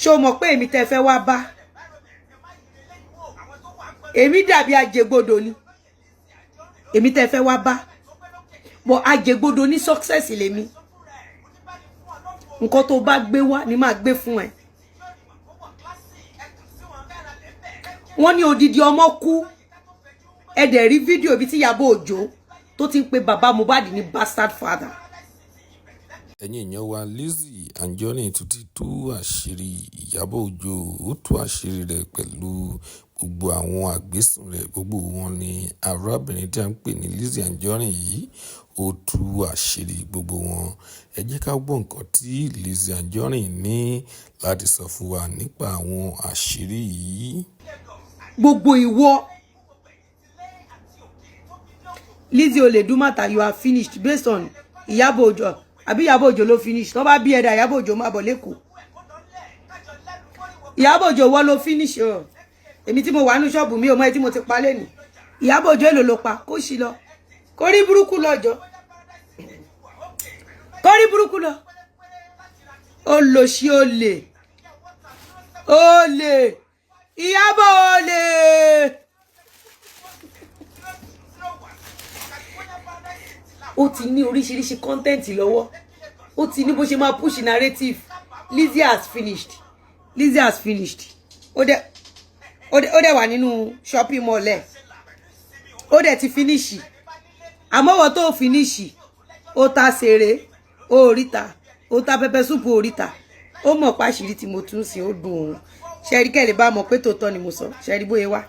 ṣó mọ̀ pé èmi tẹ́ fẹ́ wá bá èmi dàbí ajẹgbodò ni èmi tẹ́ fẹ́ wá bá bọ̀ ajẹgbodò ní success lèmi nǹkan tó bá gbé wá ni máa gbé fún ẹ wọ́n ní odidi ọmọ kú ẹ dẹ̀ rí fídíò ibi tí Ìyábọ̀ Òjó tó ti ń pe bàbá Mohbad ní bastard father. ẹ̀yin èèyàn wa Lizzy Anjorin tún ti tú àṣírí Ìyábọ̀ Òjó ó tú àṣírí rẹ̀ pẹ̀lú gbogbo àwọn àgbésùn rẹ̀ gbogbo wọn ni arábìnrin tí a ń pè ní Lizzy Anjorin yìí ó tú àṣírí gbogbo wọn. Ẹ jẹ́ ká gbọ́ nǹkan tí Lizzy Anjorin ní láti sọ fún wa nípa àwọn àṣírí yìí. Gbogbo ìwọ Lizzy Oledumata, you are finished based on Ìyábọ̀ Òjó. Àbí Ìyábọ̀ Òjó ló finish. Tó bá bí ẹ̀dá Ìyábọ̀ Òjó má bọ̀ lẹ́kọ̀ọ́. Ìyábọ̀ Òjó wọ́n ló finish o. Èmi tí mo wà nínú ṣọ́ọ̀bù mi ò mọ̀ ẹ́ tí mo ti pa lẹ́nu. Ìyábọ̀ Òjó èlò ló pa kó sì lọ. Kó rí burúkú lọ́jọ́. Kó rí burúkú lọ. Ó lọ sí olè. Olè. Ìyábọ̀ olè. Ó ti ní oríṣiríṣi content lọ́wọ́. Ó ti ní bó ṣe máa push narrative. Lizzy has finished. Lizzy has finished. Ó dẹ̀ wà nínú shopping mall ẹ̀. Ó dẹ̀ ti finish. Àmọ́ wọ́n tó finish. Ó ta sèré. Ó ríta. Ó ta pepper soup ó ríta. Ó mọ̀ páṣírí tí mo tún sí ó dùn òun. Ṣẹ́rí kẹ́lẹ̀ bá mọ̀ pé tòótọ́ ni mo sọ. Ṣẹ́rí bóyá wá.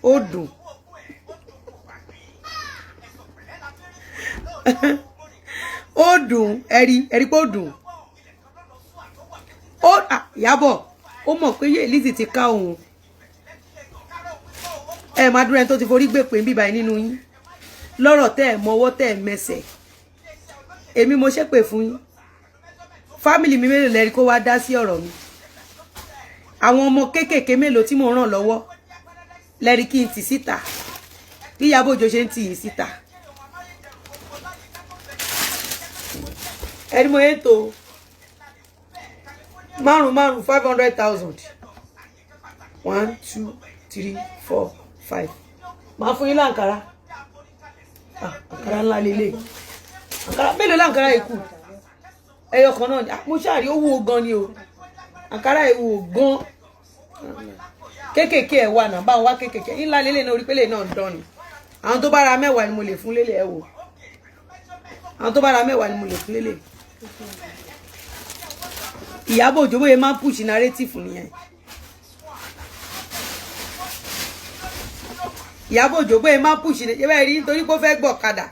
Ó dùn. Ó dùn ẹ̀rí pé ó dùn. Ó Ìyábọ̀ ó mọ̀ pé Lizzy ti ká òun. Ẹ máa dúró ẹni tó ti forí gbé pé bíbá nínú yín. Lọ́rọ̀ tẹ́ ẹ̀ mọ́wọ́ tẹ́ ẹ̀ mẹsẹ̀. Èmi mo ṣépè fún yín. Family mi mélòó lẹ́rí kó wá dá sí ọ̀rọ̀ mi. Àwọn ọmọ kéékèèké mélòó tí mo ràn lọ́wọ́ lẹ́rí kí n tì síta. Bí Ìyábọ̀ Òjó ṣe ń tì yín síta. Ẹni mo yẹn tó márùn 500,000 1 2 3 4 5 máa fún yín láǹkárá àǹkárá ńlá lélẹ̀ àǹkárá mélòó láǹkárá ikú ẹyọ kan náà mo ṣàrí owó gan ni o àǹkárá ìwò gan kékèké ẹ wà náà bá wá kékèké ńlá lélẹ̀ náà orí pélé náà dán ni àwọn tó bá ra mẹ́wàá ni mo lè fún lélẹ̀ ẹ wò àwọn tó bá ra mẹ́wàá ni mo lè fún lélẹ̀. Ìyábọ̀ Òjó bóyá máa ń push narrative nìyẹn. Ìyábọ̀ Òjó bóyá máa ń push bẹ́ẹ̀ rí nítorí pé ó fẹ́ gbọ̀kadà.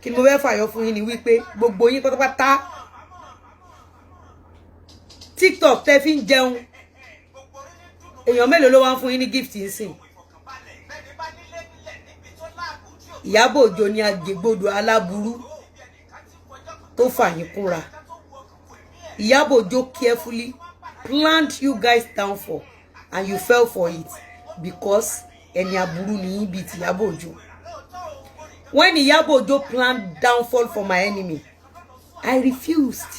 Kí ni mo fẹ́ fàyọ fún yín ni wípé gbogbo yín pátápátá TikTok tẹ́ fi ń jẹun. Èèyàn mélòó ló wá ń fún yín ní gift nsìn? Ìyábọ̀ Òjó ni àjẹgbodò aláburú tó fà yín kúnra. Ìyábọ̀ Òjó carefully planned you guys down for and you fell for it because ẹni aburú ni yín bí ti Ìyábọ̀ Òjó. When Ìyábọ̀ Òjó planned downfall for my enemy, I refused.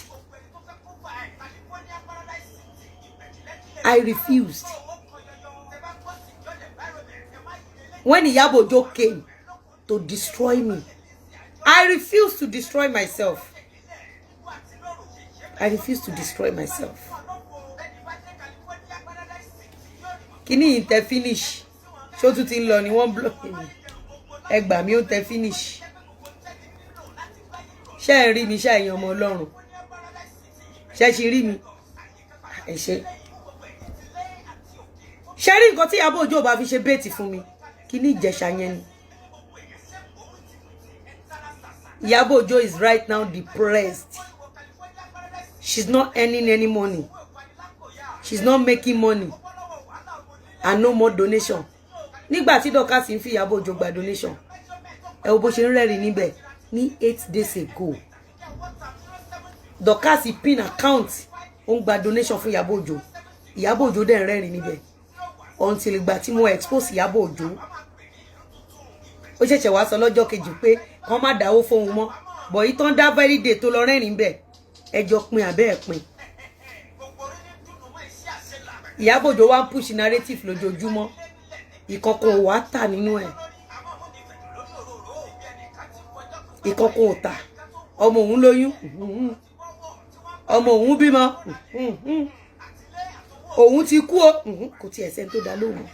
I refused. When Ìyábọ̀ Òjó came to destroy me, I refused to destroy myself. I refuse to destroy myself. Kini yìí tẹ finish. Ṣó tún ti ń lọ ni wọ́n block mi. Ẹ gbà mí ó tẹ finish. Ṣé ẹ rí mi ṣá ẹ̀yin ọmọ Ọlọ́run? Ṣé ṣe rí mi? Ẹ ṣé. Ṣé rí nǹkan tí Ìyábọ̀ Òjó bá fi ṣe bẹ́ẹ̀tì fún mi? Kini Ìjẹ̀ṣà yẹn ni. Ìyábọ̀ Òjó is right now depressed. She's not earning any money. She's not making money. And no more donation. Nígbà tí Dorcas ń fi Ìyábọ̀ Òjó gba donation. Ẹ wo bó ṣe ń rẹ́rìn níbẹ̀ ní 8 days ago. Dorcas pin account ó ń gba donation fún Ìyábọ̀ Òjó. Ìyábọ̀ Òjó dẹ̀ ń rẹ́rìn níbẹ̀. Until ìgbà tí mo expose Ìyábọ̀ Òjó. Ó ṣẹ̀ṣẹ̀ wá sọ lọ́jọ́ kejì pé kàn má dáwó fóun mọ́. But yìí tán dá very day tó lọ rẹ́rìn bẹ̀. Ẹjọ́ pin àbẹ́ ẹ̀ pin. Ìyábọ̀ Òjó wá ń push narrative lójoojúmọ́ ìkọ̀kọ̀ ò wá tà nínú ẹ̀ ìkọ̀kọ̀ ò tà ọmọ òun lóyún ọmọ òun bímọ òun ti kú o kò tiẹ̀ sẹ́ni tó dá lóhùn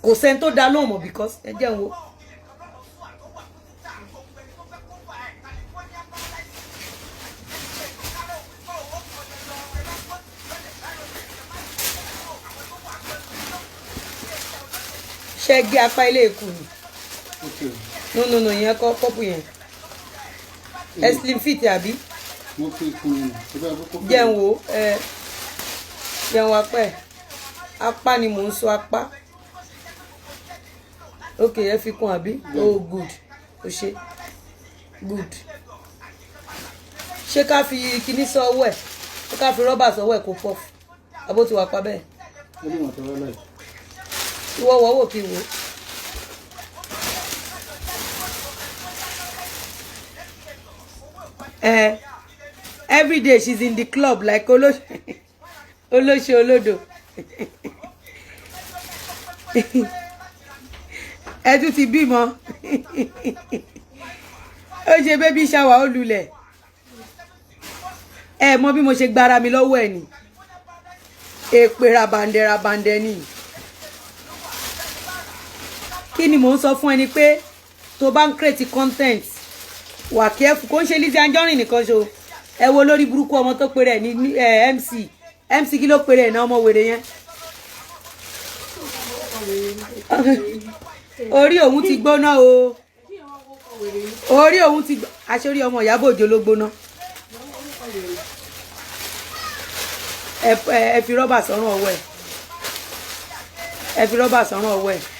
kò sẹ́ni tó dá lóhùn mọ́ because ẹ jẹ́ wo. ṣe gé apá ilé ìkù ni no yẹn kọ́ pọ́pù yẹn slim fit àbí jẹun wo jẹun apá ni mò ń sọ apá ok ẹ fi kún àbí oh good o ṣe good ṣé ká fi kíní sọ ọwọ́ ẹ̀ ṣé ká fi rọ́bà sọ ọwọ́ ẹ̀ kó pọ́fù abó ti wà pa bẹ́ẹ̀ ìwọ wò kí wò. Every day she's in the club like olóṣè olódò ẹ tún ti bímọ ó ṣe baby shower ó lulẹ̀ ẹ mọ bí mo ṣe gbára mi lọ́wọ́ ẹ̀ ni èpè rabandẹ ni kí ni mò ń sọ fún ẹni pé tó bá ń create content wà careful kó ń ṣe Lizzy Anjorin nìkan ṣo ẹ wo lórí burúkú ọmọ tó pèrè ẹ ní MC kí ló pèrè ẹ náà ọmọ wèrè yẹn orí òun ti gbóná o orí òun ti aṣorí ọmọ Ìyábọ̀ Òjó ló gbóná ẹ fi rọ́bà sọ́rùn ọwọ́ ẹ fi rọ́bà sọ́rùn ọwọ́ ẹ.